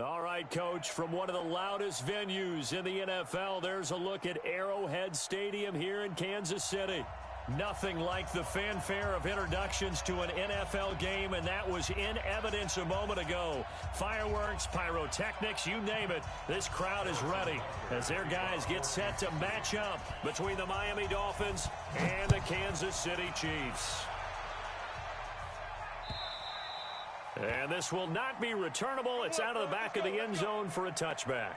All right, Coach, from one of the loudest venues in the NFL, there's a look at Arrowhead Stadium here in Kansas City. Nothing like the fanfare of introductions to an NFL game, and that was in evidence a moment ago. Fireworks, pyrotechnics, you name it. This crowd is ready as their guys get set to match up between the Miami Dolphins and the Kansas City Chiefs. And this will not be returnable. It's out of the back of the end zone for a touchback.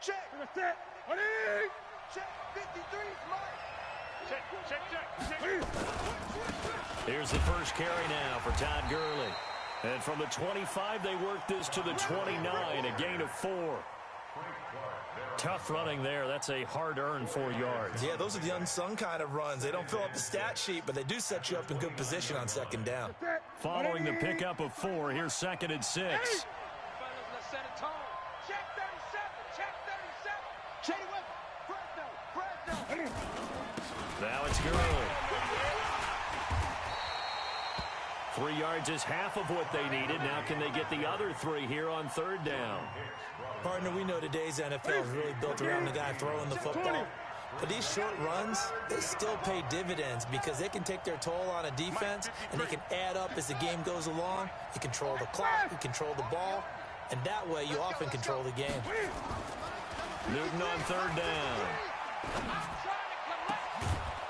Check. Check. 53 is mine. Check. Here's the first carry now for Todd Gurley. And from the 25, they work this to the 29, a gain of 4. Tough running there. That's a hard-earned 4 yards. Yeah, those are the unsung kind of runs. They don't fill up the stat sheet, but they do set you up in good position on second down. Following the pickup of 4, here's 2nd and 6. Let's set a tone. Check 37. Check 37. Fresno. Now it's Gurley. 3 yards is half of what they needed. Now can they get the other 3 here on 3rd down? Partner, we know today's NFL is really built around the guy throwing the football. But these short runs, they still pay dividends because they can take their toll on a defense, and they can add up as the game goes along. You control the clock, you control the ball, and that way you often control the game. Newton on 3rd down.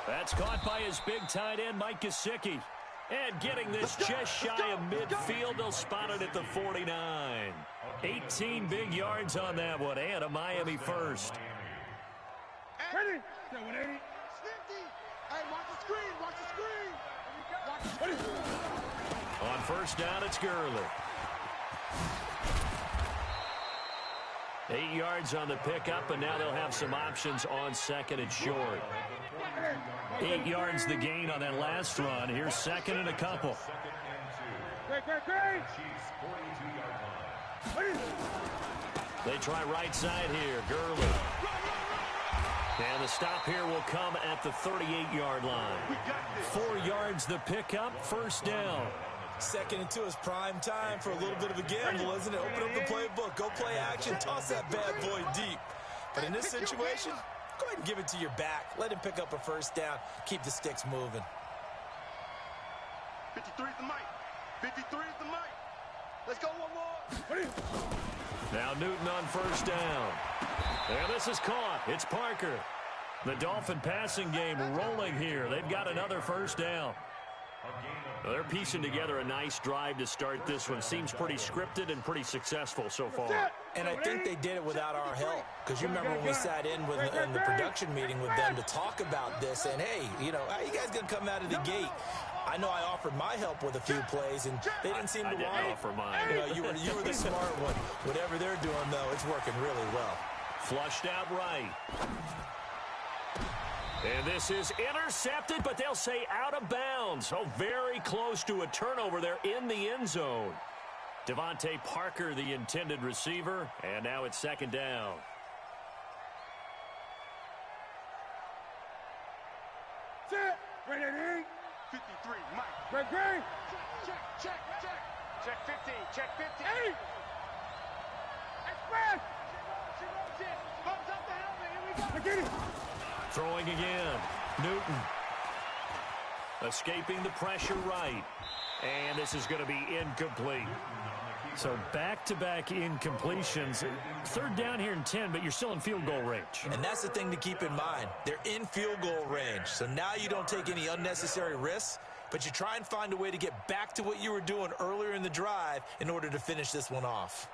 That's caught by his big tight end, Mike Gesicki. And getting this just shy of midfield, they'll spot it at the 49. 18 big yards on that one, and a Miami first. Ready. 180. 50. Hey, watch the screen. On 1st down, it's Gurley. 8 yards on the pickup, and now they'll have some options on 2nd and short. 8 yards the gain on that last run. Here's 2nd and a couple. They try right side here. Gurley. And the stop here will come at the 38-yard line. 4 yards the pickup, 1st down. 2nd and 2 is prime time for a little bit of a gamble, isn't it? Open up the playbook, go play action, toss that bad boy deep. But in this situation, go ahead and give it to your back. Let him pick up a 1st down. Keep the sticks moving. 53 is the mic. 53 is the mic. Let's go one more. Now Newton on 1st down. And this is caught. It's Parker. The Dolphin passing game rolling here. They've got another 1st down. Well, they're piecing together a nice drive to start this one. Seems pretty scripted and pretty successful so far. And I think they did it without our help. Because you remember when we sat in the production meeting with them to talk about this. And, hey, you know, how you guys going to come out of the gate? I know I offered my help with a few plays, and they didn't seem to want it. I didn't offer mine. You know, you were the smart one. Whatever they're doing, though, it's working really well. Flushed out right. And this is intercepted, but they'll say out of bounds. Oh, very close to a turnover there in the end zone. Devontae Parker, the intended receiver, and now it's 2nd down. Set. Ready. 53, Mike. Ready. Check 50. Check 50. 80. Express. Bumps up the helmet. Here we go. Throwing again. Newton. Escaping the pressure right. And this is going to be incomplete. So back-to-back incompletions. 3rd down here in 10, but you're still in field goal range. And that's the thing to keep in mind. They're in field goal range. So now you don't take any unnecessary risks, but you try and find a way to get back to what you were doing earlier in the drive in order to finish this one off.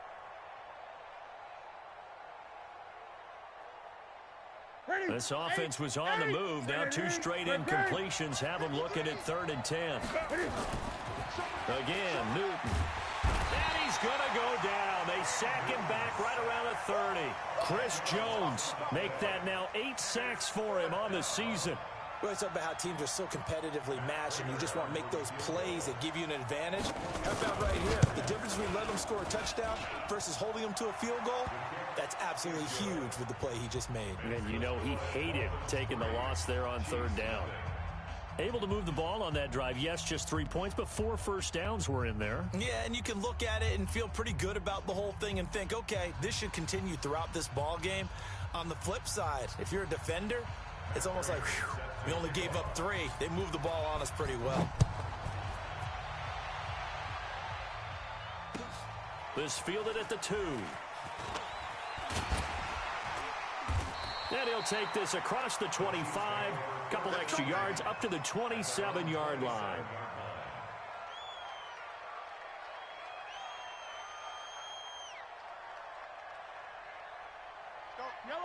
This offense was on the move. Now 2 straight incompletions have them looking at 3rd and 10. Again, Newton. And he's going to go down. They sack him back right around the 30. Chris Jones make that now 8 sacks for him on the season. We always talk about how teams are so competitively matched, and you just want to make those plays that give you an advantage. How about right here? The difference between letting them score a touchdown versus holding them to a field goal, that's absolutely huge with the play he just made. And you know he hated taking the loss there on third down. Able to move the ball on that drive. Yes, just 3 points, but 4 first downs were in there. Yeah, and you can look at it and feel pretty good about the whole thing and think, okay, this should continue throughout this ball game. On the flip side, if you're a defender, it's almost like, whew, we only gave up 3. They moved the ball on us pretty well. This fielded at the 2. And he'll take this across the 25. Couple extra yards up to the 27-yard line.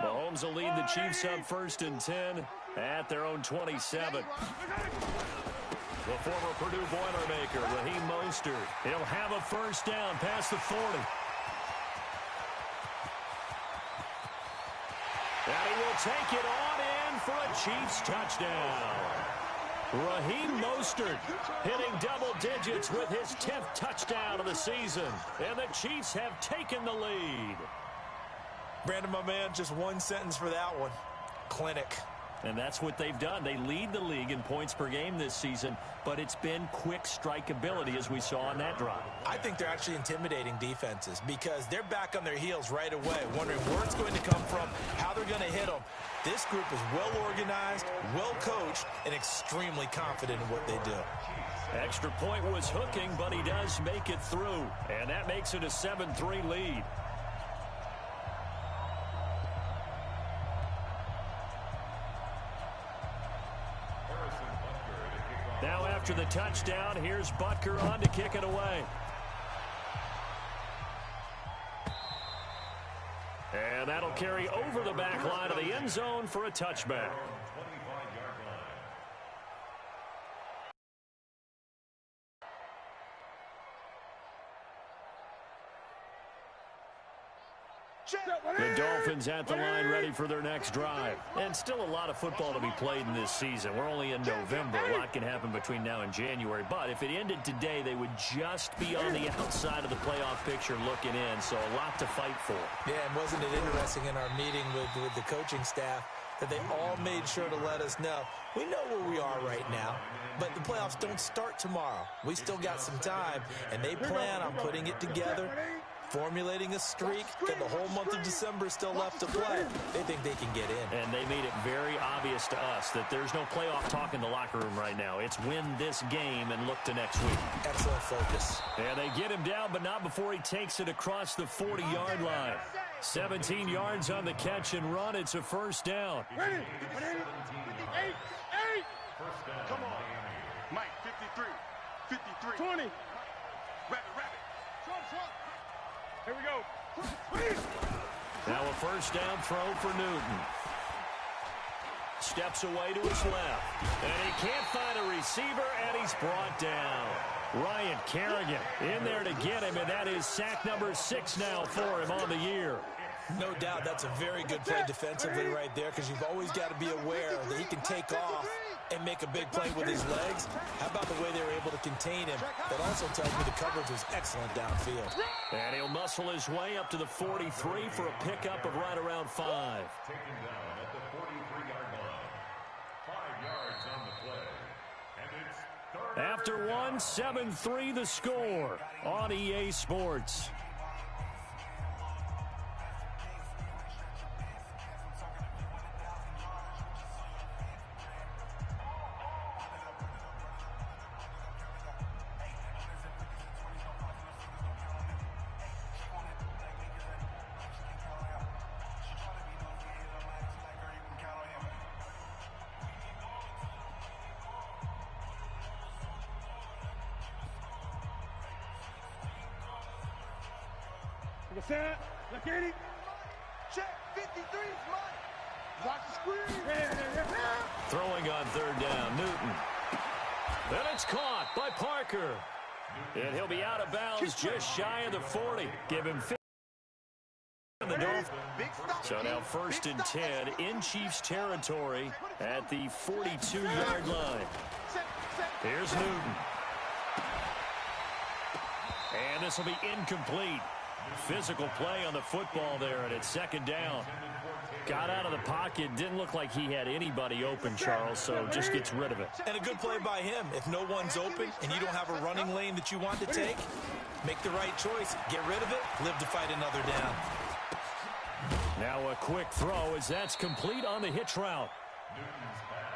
Mahomes will lead the Chiefs up 1st and 10 at their own 27. The former Purdue Boilermaker, Raheem Mostert. He'll have a first down past the 40. And he will take it on in for a Chiefs touchdown. Raheem Mostert hitting double digits with his 10th touchdown of the season. And the Chiefs have taken the lead. Brandon, my man, just one sentence for that one. Clinic. And that's what they've done. They lead the league in points per game this season, but it's been quick strike ability as we saw on that drive. I think they're actually intimidating defenses because they're back on their heels right away, wondering where it's going to come from, how they're going to hit them. This group is well organized, well coached, and extremely confident in what they do. Extra point was hooking, but he does make it through, and that makes it a 7-3 lead. Now after the touchdown, here's Butker on to kick it away. And that'll carry over the back line of the end zone for a touchback. The Dolphins at the line ready for their next drive. And still a lot of football to be played in this season. We're only in November. A lot can happen between now and January. But if it ended today, they would just be on the outside of the playoff picture looking in. So a lot to fight for. Yeah, and wasn't it interesting in our meeting with the coaching staff that they all made sure to let us know, we know where we are right now, but the playoffs don't start tomorrow. We still got some time, and they plan on putting it together, formulating a streak, and the whole month of December is still left to play. They think they can get in. And they made it very obvious to us that there's no playoff talk in the locker room right now. It's win this game and look to next week. Excellent focus. And they get him down, but not before he takes it across the 40-yard line. 17 yards on the catch and run. It's a first down. Ready? 8. Come on. Mike, 53. 53. 20. Rabbit. Here we go. Now a first down throw for Newton. Steps away to his left. And he can't find a receiver, and he's brought down. Ryan Kerrigan in there to get him, and that is sack number 6 now for him on the year. No doubt that's a very good play defensively right there, because you've always got to be aware that he can take off and make a big play with his legs. How about the way they were able to contain him? That also tells me the coverage was excellent downfield. And he'll muscle his way up to the 43 for a pickup of right around 5. Taken down at the 43-yard line. 5 yards on the play. And it's third. After 7-3 the score on EA Sports. Look at it. Check. 53 is mine. Watch the screen. Throwing on third down, Newton. Then it's caught by Parker. And he'll be out of bounds just shy of the 40. Give him 50 the Dolphins. So now 1st and 10 in Chiefs territory at the 42-yard line. Here's Newton. And this will be incomplete. Physical play on the football there, and it's 2nd down. Got out of the pocket. Didn't look like he had anybody open, Charles, so just gets rid of it. And a good play by him. If no one's open and you don't have a running lane that you want to take, make the right choice. Get rid of it. Live to fight another down. Now a quick throw as that's complete on the hitch route.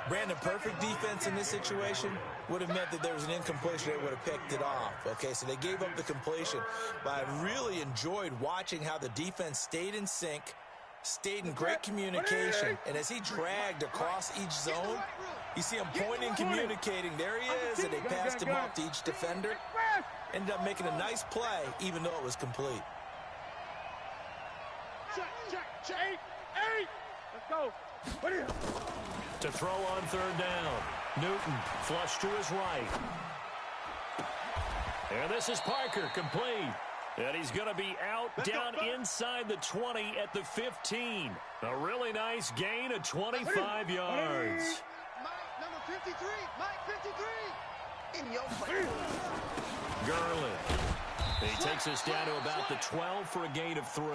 Brandon, perfect defense in this situation would have meant that there was an incompletion. They would have picked it off. Okay, so they gave up the completion. But I really enjoyed watching how the defense stayed in sync, stayed in great communication, and as he dragged across each zone, you see him pointing, communicating. There he is, and they passed him off to each defender. Ended up making a nice play, even though it was complete. Check. 8. Let's go. To throw on 3rd down. Newton flush to his right. And this is Parker, complete. And he's going to be out down inside the 20 at the 15. A really nice gain of 25 yards. Mike, number 53. Mike, 53. In your place. Gurley. He takes us down to about the 12 for a gain of 3.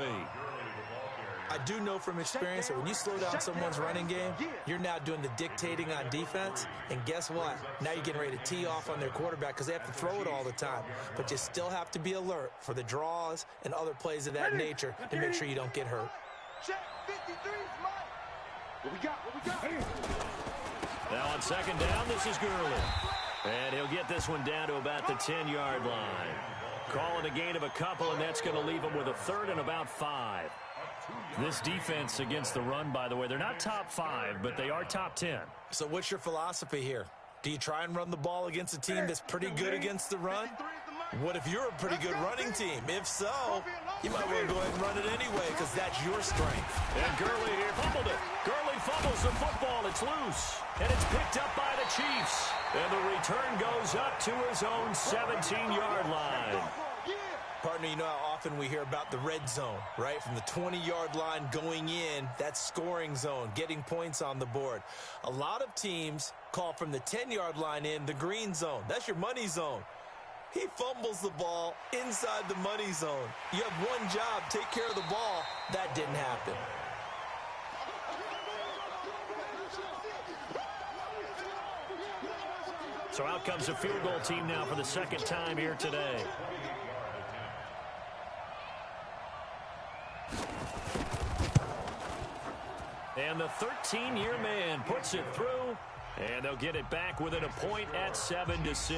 I do know from experience that when you slow down someone's running game, you're now doing the dictating on defense. And guess what? Now you're getting ready to tee off on their quarterback because they have to throw it all the time. But you still have to be alert for the draws and other plays of that nature to make sure you don't get hurt. Check 53 is Mike. What we got? Now on 2nd down, this is Gurley. And he'll get this one down to about the 10-yard line. Call it a gain of a couple, and that's going to leave him with a 3rd and about 5. This defense against the run, by the way, they're not top 5, but they are top 10. So what's your philosophy here? Do you try and run the ball against a team that's pretty good against the run? What if you're a pretty good running team? If so, you might want to go ahead and run it anyway because that's your strength. And Gurley here fumbled it. Gurley fumbles the football. It's loose. And it's picked up by the Chiefs. And the return goes up to his own 17-yard line. Partner, you know how often we hear about the red zone, right? From the 20-yard line going in, that's scoring zone, getting points on the board. A lot of teams call from the 10-yard line in the green zone. That's your money zone. He fumbles the ball inside the money zone. You have one job, take care of the ball. That didn't happen. So out comes the field goal team now for the 2nd time here today. And the 13-year man puts it through, and they'll get it back within a point at 7-6.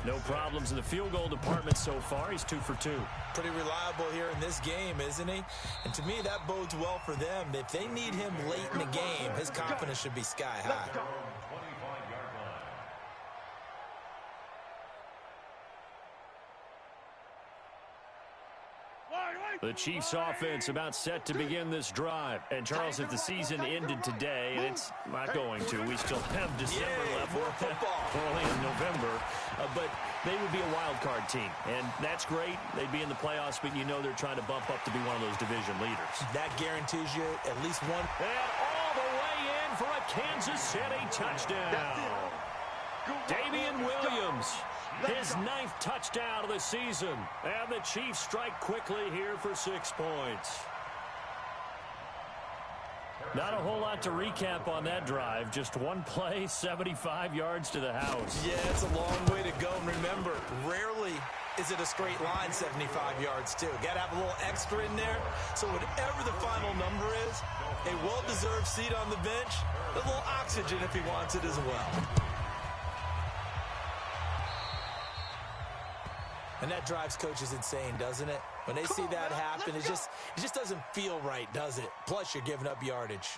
No problems in the field goal department so far. He's 2 for 2. Pretty reliable here in this game, isn't he? And to me, that bodes well for them. If they need him late in the game, his confidence should be sky high. The Chiefs offense about set to begin this drive. And Charles, if the season ended today, and it's not going to, we still have December left. We're only in November. But they would be a wild card team. And that's great. They'd be in the playoffs, but you know they're trying to bump up to be one of those division leaders. That guarantees you at least one. And all the way in for a Kansas City touchdown. Damian Williams. His 9th touchdown of the season. And the Chiefs strike quickly here for 6 points. Not a whole lot to recap on that drive. Just one play, 75 yards to the house. Yeah, it's a long way to go. And remember, rarely is it a straight line 75 yards, too. Got to have a little extra in there. So whatever the final number is, a well-deserved seat on the bench, a little oxygen if he wants it as well. And that drives coaches insane, doesn't it? When they see that happen, it just doesn't feel right, does it? Plus, you're giving up yardage.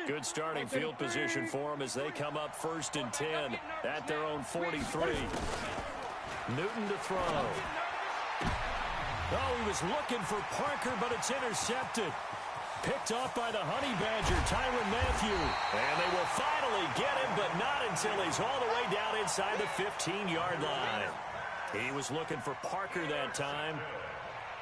Good starting field position for them as they come up 1st and 10 at their own 43. Newton to throw. Oh, he was looking for Parker, but it's intercepted. Picked off by the Honey Badger, Tyrann Mathieu. And they will finally get him, but not until he's all the way down inside the 15-yard line. He was looking for Parker that time.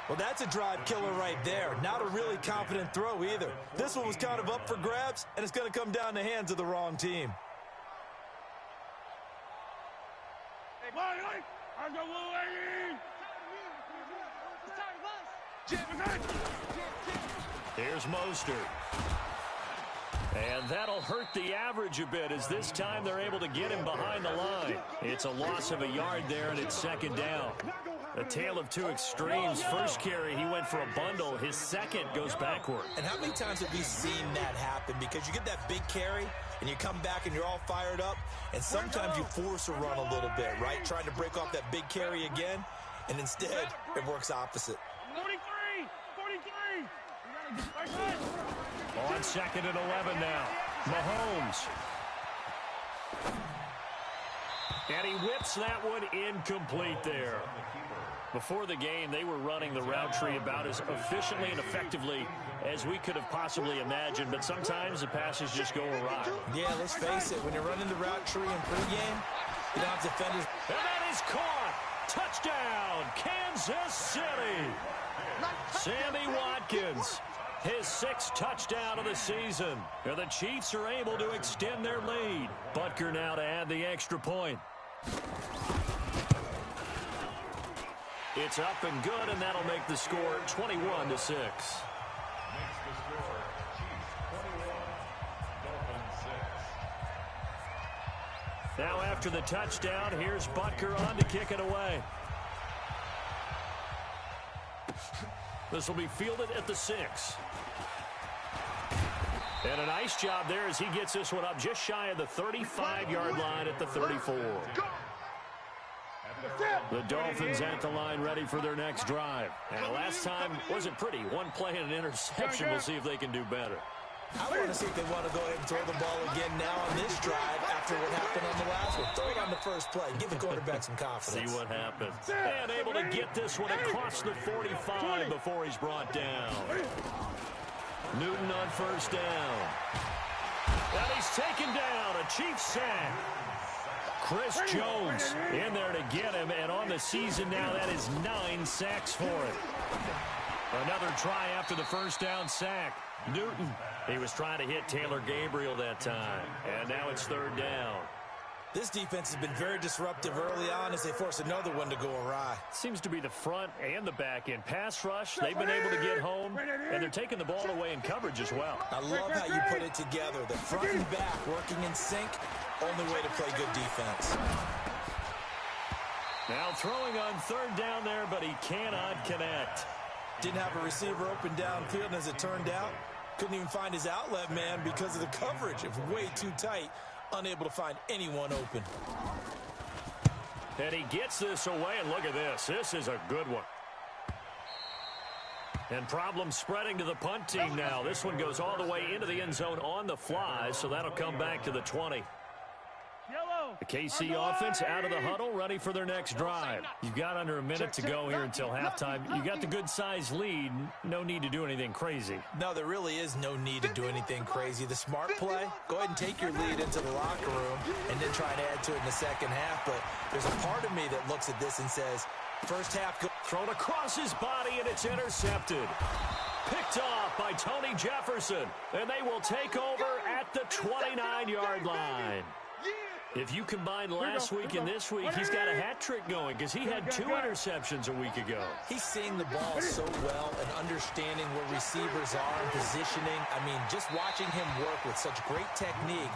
Well, that's a drive killer right there. Not a really confident throw either. This one was kind of up for grabs, and it's going to come down the hands of the wrong team. Here's Mostert. And that'll hurt the average a bit as this time they're able to get him behind the line. It's a loss of a yard there, and it's second down. A tale of two extremes. First carry, he went for a bundle. His second goes backward. And how many times have we seen that happen? Because you get that big carry, and you come back and you're all fired up, and sometimes you force a run a little bit, right? Trying to break off that big carry again, and instead it works opposite. 43! On second and 11 now. Mahomes. And he whips that one incomplete there. Before the game, they were running the route tree about as efficiently and effectively as we could have possibly imagined, but sometimes the passes just go awry. Yeah, let's face it. When you're running the route tree in pregame, you don't have defenders. And that is caught. Touchdown, Kansas City. Sammy Watkins, his 6th touchdown of the season. And the Chiefs are able to extend their lead. Butker now to add the extra point. It's up and good, and that'll make the score 21-6. Makes the score, Chiefs 21, Dolphins 6. Now after the touchdown, here's Butker on to kick it away. This will be fielded at the 6. And a nice job there as he gets this one up just shy of the 35-yard line at the 34. The Dolphins at the line ready for their next drive. And last time wasn't pretty. One play and an interception. We'll see if they can do better. I want to see if they want to go ahead and throw the ball again now on this drive after what happened on the last one. Throw it on the first play. Give the quarterback some confidence. See what happens. And able to get this one across the 45 before he's brought down. Newton on first down. And he's taken down. A Chiefs sack. Chris Jones in there to get him, and on the season now, that is 9 sacks for him. Another try after the first down sack. Newton, he was trying to hit Taylor Gabriel that time, and now it's third down. This defense has been very disruptive early on as they force another one to go awry. Seems to be the front and the back end. Pass rush, they've been able to get home, and they're taking the ball away in coverage as well. I love how you put it together. The front and back working in sync, only way to play good defense. Now throwing on third down there, but he cannot connect. Didn't have a receiver open downfield, and as it turned out, couldn't even find his outlet man because of the coverage. It was way too tight. Unable to find anyone open. And he gets this away, and look at this. This is a good one. And problems spreading to the punt team now. This one goes all the way into the end zone on the fly, so that'll come back to the 20. The KC offense out of the huddle, ready for their next drive. You've got under a minute to go here until halftime. You got the good-sized lead. No need to do anything crazy. No, there really is no need to do anything crazy. The smart play, go ahead and take your lead into the locker room and then try and add to it in the second half. But there's a part of me that looks at this and says, first half, thrown across his body, and it's intercepted. Picked off by Tony Jefferson, and they will take over at the 29-yard line. If you combine last week and this week, he's got a hat trick going because he had 2 interceptions a week ago. He's seeing the ball so well and understanding where receivers are and positioning. I mean, just watching him work with such great technique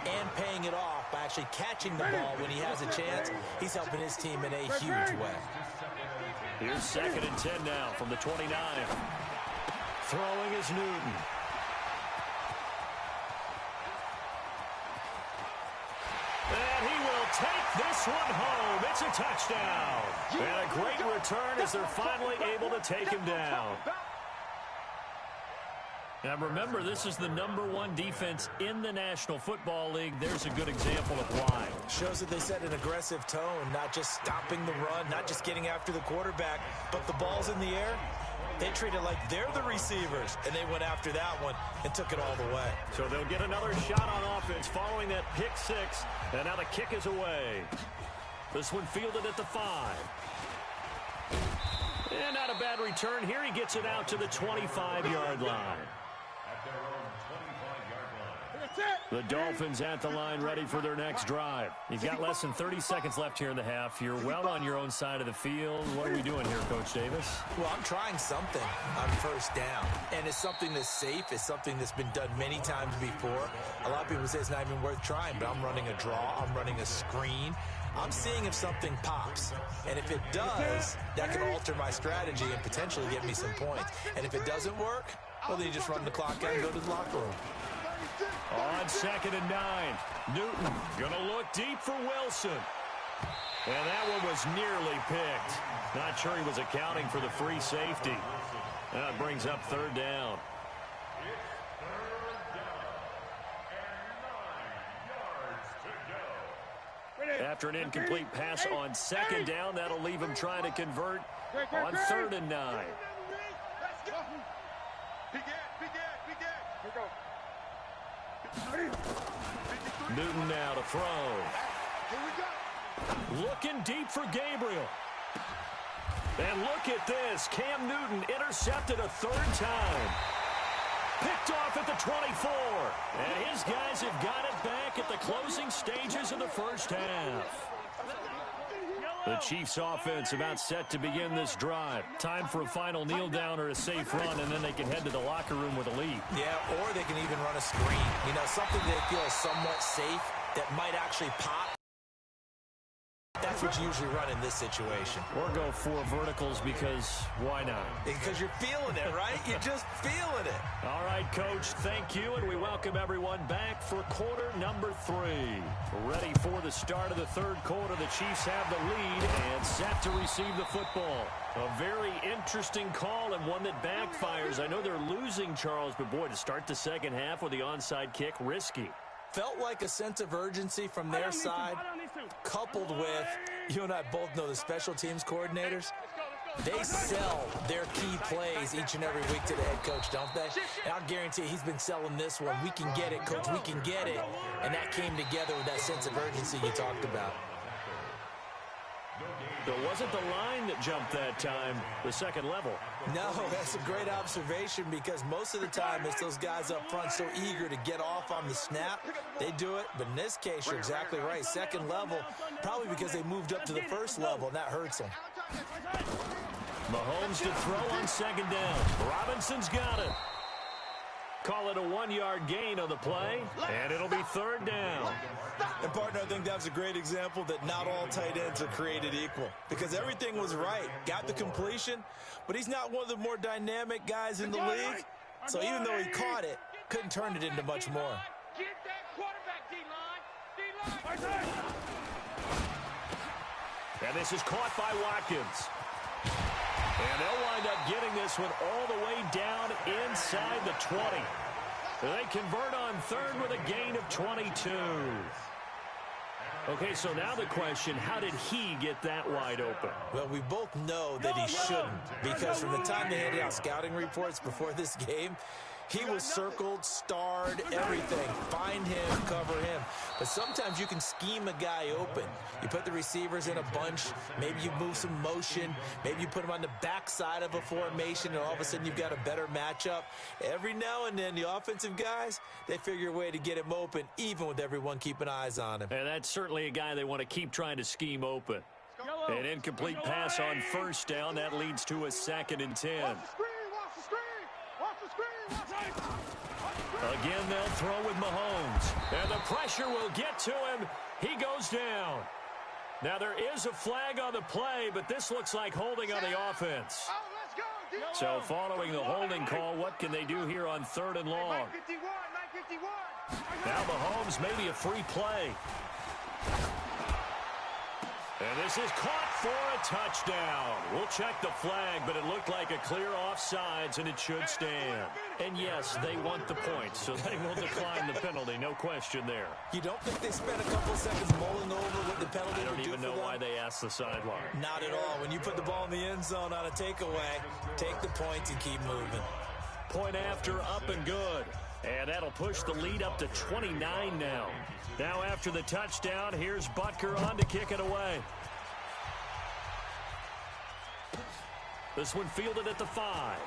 and paying it off by actually catching the ball when he has a chance, he's helping his team in a huge way. Here's second and 10 now from the 29. Throwing is Newton. And he will take this one home. It's a touchdown. And a great return as they're finally able to take him down. Now remember, this is the #1 defense in the National Football League. There's a good example of why. Shows that they set an aggressive tone, not just stopping the run, not just getting after the quarterback, but the ball's in the air. They treat it like they're the receivers, and they went after that one and took it all the way. So they'll get another shot on offense following that pick 6, and now the kick is away. This one fielded at the 5. And not a bad return here. He gets it out to the 25-yard line. At their own 25-yard line. The Dolphins at the line, ready for their next drive. You've got less than 30 seconds left here in the half. You're well on your own side of the field. What are we doing here, Coach Davis? Well, I'm trying something on first down, and it's something that's safe. It's something that's been done many times before. A lot of people say it's not even worth trying, but I'm running a draw. I'm running a screen. I'm seeing if something pops, and if it does, that can alter my strategy and potentially get me some points. And if it doesn't work, well, then you just run the clock out and go to the locker room. On 2nd and 9, Newton gonna look deep for Wilson. And that one was nearly picked. Not sure he was accounting for the free safety. That brings up 3rd down. After an incomplete pass on 2nd down, that'll leave him trying to convert on 3rd and 9. Newton now to throw. Looking deep for Gabriel. And look at this. Cam Newton intercepted a 3rd time. Picked off at the 24. And his guys have got it back at the closing stages of the first half. The Chiefs offense about set to begin this drive. Time for a final kneel down or a safe run, and then they can head to the locker room with a lead. Yeah, or they can even run a screen. You know, something they feel is somewhat safe that might actually pop. That's what you usually run in this situation. Or go 4 verticals because why not? Because you're feeling it, right? You're just feeling it. All right, Coach, thank you, and we welcome everyone back for quarter number 3. Ready for the start of the 3rd quarter. The Chiefs have the lead and set to receive the football. A very interesting call and one that backfires. I know they're losing, Charles, but boy, to start the 2nd half with the onside kick, risky. Felt like a sense of urgency from their side, coupled with, you and I both know the special teams coordinators, they sell their key plays each and every week to the head coach, don't they? And I'll guarantee he's been selling this one. We can get it, Coach, we can get it. And that came together with that sense of urgency you talked about. It wasn't the line that jumped that time, the 2nd level. No, that's a great observation because most of the time it's those guys up front so eager to get off on the snap. They do it, but in this case, you're exactly right. 2nd level, probably because they moved up to the 1st level, and that hurts them. Mahomes to throw on 2nd down. Robinson's got it. Call it a 1-yard gain on the play, and it'll be 3rd down. And, partner, I think that was a great example that not all tight ends are created equal because everything was right. Got the completion, but he's not one of the more dynamic guys in the league. So even though he caught it, couldn't turn it into much more. Get that quarterback, D-line. And this is caught by Watkins. And they'll wind up getting this one all the way down inside the 20. They convert on 3rd with a gain of 22. Okay, so now the question, how did he get that wide open? Well, we both know that he shouldn't because from the time they handed out scouting reports before this game, he was circled, starred, everything. Find him, cover him. But sometimes you can scheme a guy open. You put the receivers in a bunch. Maybe you move some motion. Maybe you put them on the backside of a formation, and all of a sudden you've got a better matchup. Every now and then, the offensive guys, they figure a way to get him open, even with everyone keeping eyes on him. And that's certainly a guy they want to keep trying to scheme open. An incomplete pass on 1st down. That leads to a 2nd and 10. Again, they'll throw with Mahomes. And the pressure will get to him. He goes down. Now, there is a flag on the play, but this looks like holding on the offense. So, following the holding call, what can they do here on 3rd and long? Now, Mahomes, maybe a free play. And this is caught for a touchdown. We'll check the flag, but it looked like a clear offsides, and it should stand. And yes, they want the points, so they will decline the penalty. No question there. You don't think they spent a couple seconds mulling over what the penalty I would do don't even know why they asked the sideline. Not at all. When you put the ball in the end zone on a takeaway, take the points and keep moving. Point after, up and good. And that'll push the lead up to 29 now. Now after the touchdown, here's Butker on to kick it away. This one fielded at the 5.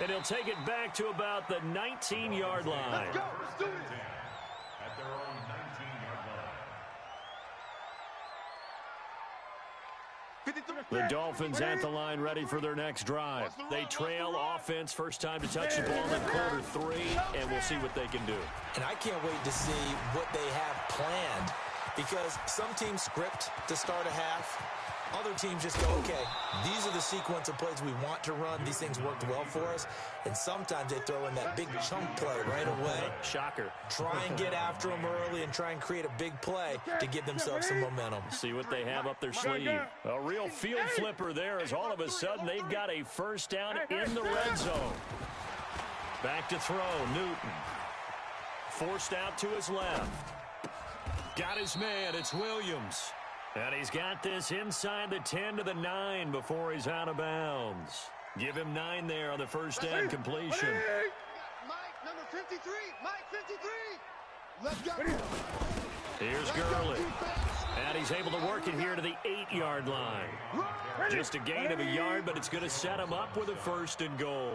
And he'll take it back to about the 19-yard line. Let's go. Let's do it. At their own 19-yard line. The Dolphins at the line ready for their next drive. They trail offense, first time to touch the ball in quarter 3, and we'll see what they can do. And I can't wait to see what they have planned, because some teams script to start a half. Other teams just go, okay, these are the sequence of plays we want to run. These things worked well for us. And sometimes they throw in that big chunk play right away. Shocker. Try and get after them early and try and create a big play to give themselves some momentum. See what they have up their sleeve. A real field flipper there as all of a sudden they've got a first down in the red zone. Back to throw, Newton. Forced out to his left. Got his man, it's Williams. And he's got this inside the 10 to the 9 before he's out of bounds. Give him 9 there on the first down completion. Mike, number 53. Mike, 53. Let's go. Here's Gurley. And he's able to work it here to the 8-yard line. Just a gain of a yard, but it's going to set him up with a 1st and goal.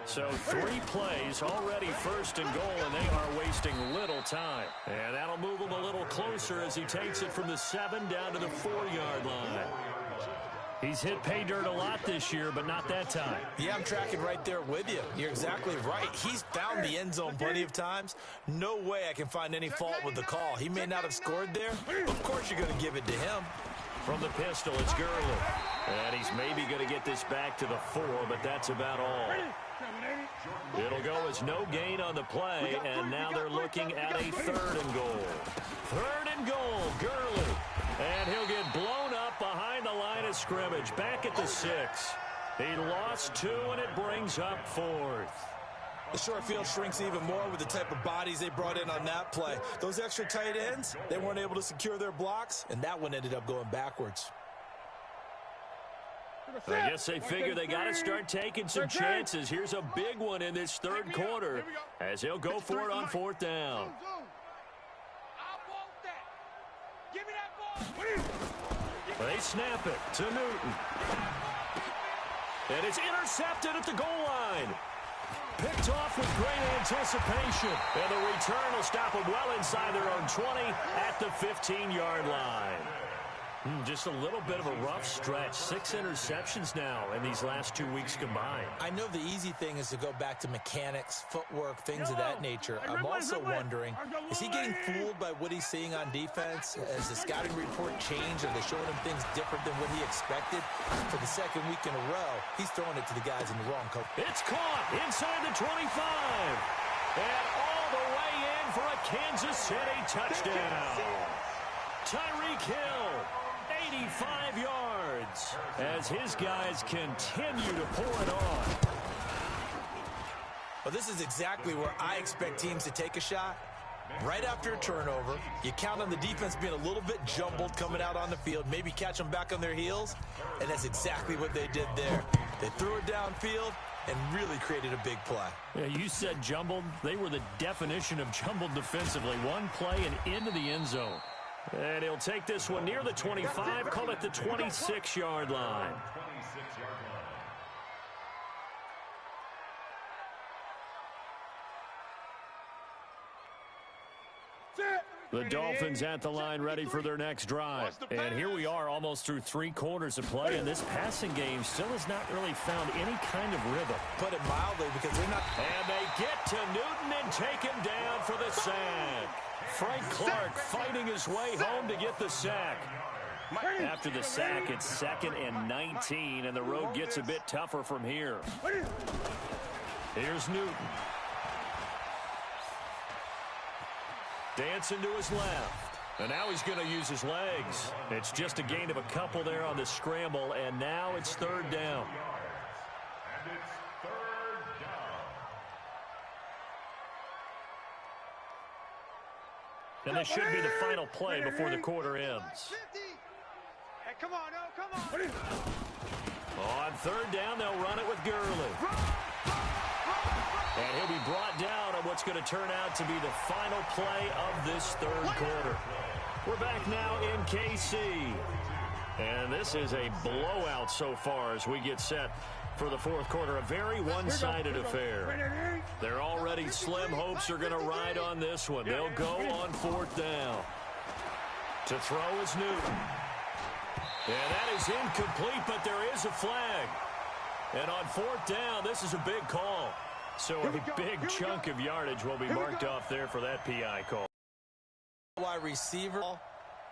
So 3 plays, already 1st and goal, and they are wasting little time. And that'll move him a little closer as he takes it from the 7 down to the 4-yard line. He's hit pay dirt a lot this year, but not that time. Yeah, I'm tracking right there with you. You're exactly right. He's found the end zone plenty of times. No way I can find any fault with the call. He may not have scored there. Of course you're going to give it to him. From the pistol, it's Gurley. And he's maybe going to get this back to the 4, but that's about all. It'll go as no gain on the play, and now they're looking at a 3rd and goal. 3rd and goal, Gurley. And he'll get blown up behind the line of scrimmage, back at the 6. He lost 2, and it brings up 4th. The short field shrinks even more with the type of bodies they brought in on that play. Those extra tight ends, they weren't able to secure their blocks, and that one ended up going backwards. I guess they figure they got to start taking some chances. Here's a big one in this 3rd quarter as he'll go for it on 4th down. Give me that ball. They snap it to Newton. And it's intercepted at the goal line. Picked off with great anticipation. And the return will stop them well inside their own 20 at the 15-yard line. Just a little bit of a rough stretch. 6 interceptions now in these last 2 weeks combined. I know the easy thing is to go back to mechanics, footwork, things of that nature. I'm also wondering, is he getting fooled by what he's seeing on defense? Has the scouting report changed? Are they showing him things different than what he expected? For the 2nd week in a row, he's throwing it to the guys in the wrong coach. It's caught inside the 25. And all the way in for a Kansas City touchdown. Tyreek Hill. 85 yards as his guys continue to pour it on. Well, this is exactly where I expect teams to take a shot. Right after a turnover, you count on the defense being a little bit jumbled coming out on the field, maybe catch them back on their heels, and that's exactly what they did there. They threw it downfield and really created a big play. Yeah, you said jumbled. They were the definition of jumbled defensively. One play and into the end zone. And he'll take this one near the 25, call it the 26-yard line. The Dolphins at the line ready for their next drive. And here we are almost through 3 quarters of play, and this passing game still has not really found any kind of rhythm. Put it mildly, because they're not... And they get to Newton and take him down for the sack. Frank Clark fighting his way home to get the sack. After the sack, it's 2nd and 19, and the road gets a bit tougher from here. Here's Newton. Dancing to his left. And now he's going to use his legs. It's just a gain of a couple there on the scramble, and now it's 3rd down. And it's 3rd down. And this should be the final play before the quarter ends. Hey, come on, no, come on. On 3rd down, they'll run it with Gurley. And he'll be brought down on what's going to turn out to be the final play of this third quarter. We're back now in KC. And this is a blowout so far as we get set for the fourth quarter. A very one-sided affair. They're already slim hopes are going to ride on this one. They'll go on fourth down. To throw is Newton. And that is incomplete, but there is a flag. And on fourth down, this is a big call. So a big chunk of yardage will be marked off there for that PI call. Wide receiver,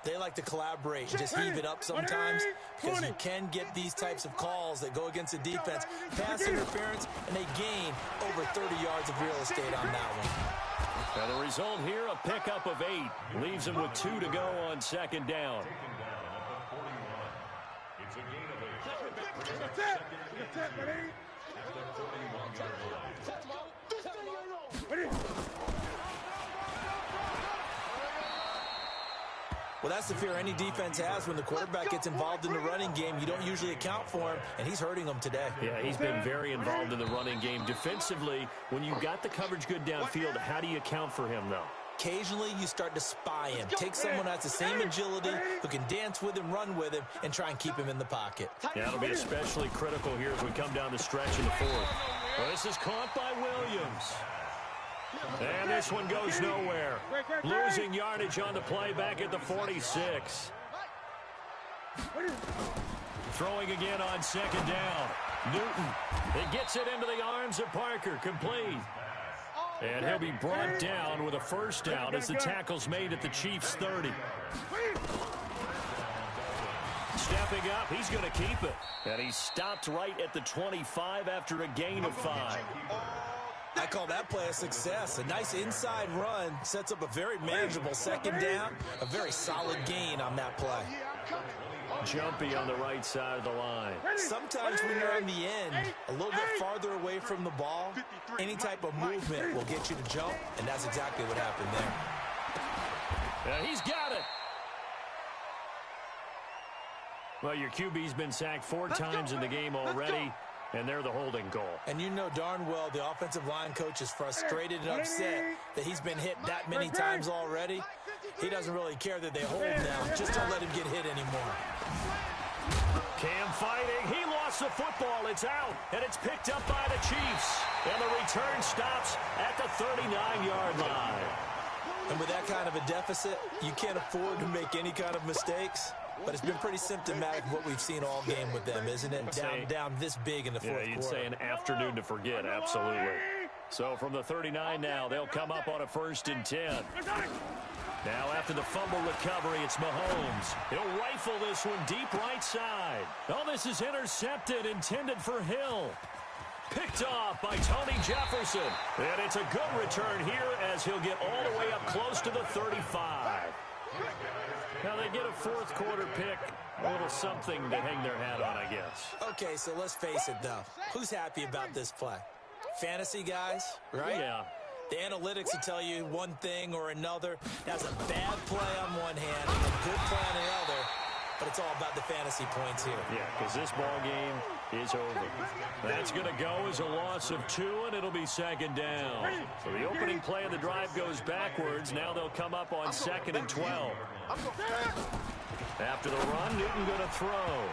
they like to collaborate and just heave it up sometimes because you can get these types of calls that go against the defense. Pass interference, and they gain over 30 yards of real estate on that one. And the result here, a pickup of 8. Leaves them with 2 to go on second down. It's a gain of 8. Well, that's the fear any defense has when the quarterback gets involved in the running game. You don't usually account for him, and he's hurting them today. Yeah, he's been very involved in the running game. Defensively, when you got the coverage good downfield, how do you account for him, though? Occasionally, you start to spy him. Take someone who has the same agility, who can dance with him, run with him, and try and keep him in the pocket. Yeah, it'll be especially critical here as we come down the stretch in the fourth. Well, this is caught by Williams. And this one goes nowhere. Losing yardage on the play back at the 46. Throwing again on second down. Newton. It gets it into the arms of Parker. Complete. And he'll be brought down with a first down as the tackle's made at the Chiefs' 30. Stepping up, he's going to keep it. And he's stopped right at the 25 after a gain of 5. I call that play a success. A nice inside run sets up a very manageable second down. A very solid gain on that play. Jumpy on the right side of the line. Sometimes when you're on the end, a little bit farther away from the ball, any type of movement will get you to jump, and that's exactly what happened there. He's got it. Well, your QB's been sacked 4 times in the game already, and they're the holding goal. And you know darn well the offensive line coach is frustrated and upset that he's been hit that many times already. He doesn't really care that they hold him now. Just don't let him get hit anymore. Cam fighting. He lost the football. It's out, and it's picked up by the Chiefs. And the return stops at the 39-yard line. And with that kind of a deficit, you can't afford to make any kind of mistakes. But it's been pretty symptomatic of what we've seen all game with them, isn't it? Down this big in the fourth quarter. Yeah, you'd say an afternoon to forget, absolutely. So from the 39 now, they'll come up on a 1st and 10. Now after the fumble recovery, it's Mahomes. He'll rifle this one deep right side. Oh, this is intercepted, intended for Hill. Picked off by Tony Jefferson. And it's a good return here as he'll get all the way up close to the 35. Now they get a fourth quarter pick, a little something to hang their hat on, I guess. Okay, so let's face it, though. Who's happy about this play? Fantasy guys, right? Yeah. The analytics will tell you one thing or another. That's a bad play on one hand, a good play on the other, but it's all about the fantasy points here. Yeah, because this ball game is over. That's going to go as a loss of 2, and it'll be second down. So the opening play of the drive goes backwards. Now they'll come up on 2nd and 12. After the run, Newton going to throw.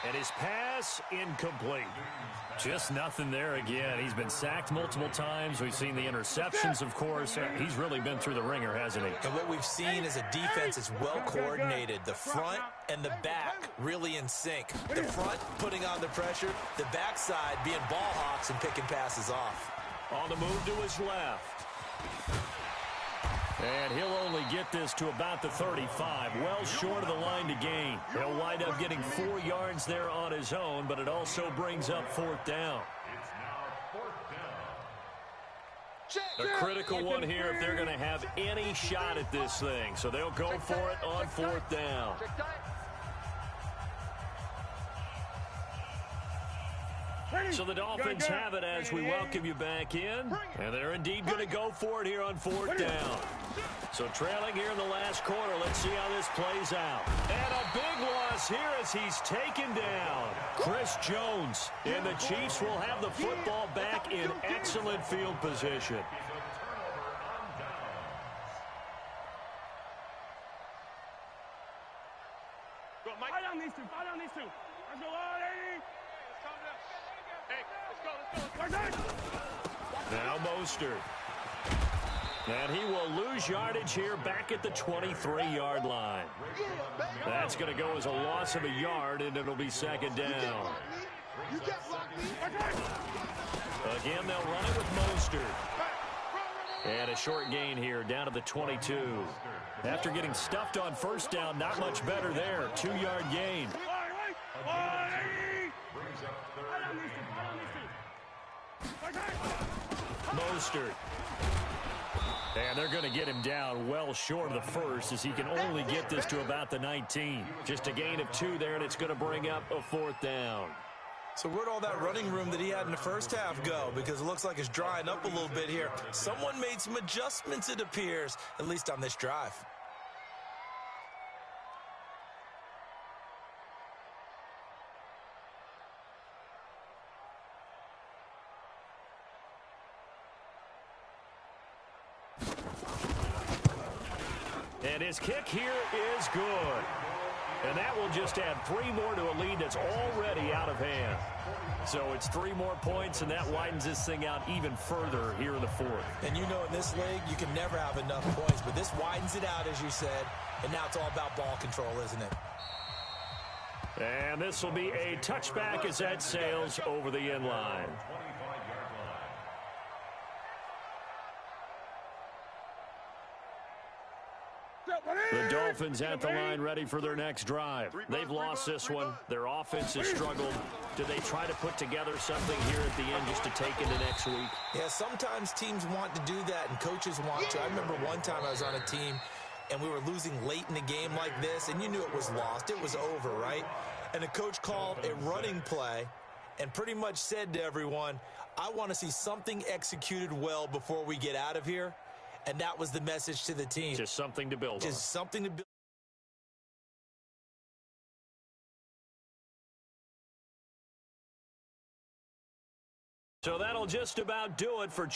And his pass incomplete. Just nothing there again. He's been sacked multiple times. We've seen the interceptions, of course. He's really been through the ringer, hasn't he? And what we've seen is a defense that's well coordinated. The front and the back really in sync. The front putting on the pressure. The backside being ball hawks and picking passes off. On the move to his left. And he'll only get this to about the 35, well short of the line to gain. He'll wind up getting 4 yards there on his own, but it also brings up 4th down. A critical one here if they're going to have any shot at this thing. So they'll go for it on 4th down. So the Dolphins have it as we welcome you back in. And they're indeed going to go for it here on 4th down. So trailing here in the last quarter. Let's see how this plays out. And a big loss here as he's taken down. Chris Jones. And the Chiefs will have the football back in excellent field position. Fight down these two. Fight down these two. Let's go, lady. Hey, let's go. Now Mostert. And he will lose yardage here back at the 23-yard line. That's going to go as a loss of a yard, and it'll be second down. Again, they'll run it with Mostert. And a short gain here down to the 22. After getting stuffed on first down, not much better there. 2-yard gain. Mostert. And they're going to get him down well short of the first as he can only get this to about the 19. Just a gain of 2 there, and it's going to bring up a 4th down. So where'd all that running room that he had in the first half go? Because it looks like it's drying up a little bit here. Someone made some adjustments, it appears, at least on this drive. And his kick here is good. And that will just add 3 more to a lead that's already out of hand. So it's 3 more points, and that widens this thing out even further here in the 4th. And you know in this league, you can never have enough points, but this widens it out, as you said, and now it's all about ball control, isn't it? And this will be a touchback as that sails over the end line. The Dolphins at the line ready for their next drive. They've lost this one. Their offense has struggled. Do they try to put together something here at the end just to take into next week? Yeah, sometimes teams want to do that and coaches want to. I remember one time I was on a team and we were losing late in a game like this, and you knew it was lost. It was over, right? And the coach called a running play and pretty much said to everyone, I want to see something executed well before we get out of here. And that was the message to the team. Just something to build on. Just something to build. So that'll just about do it for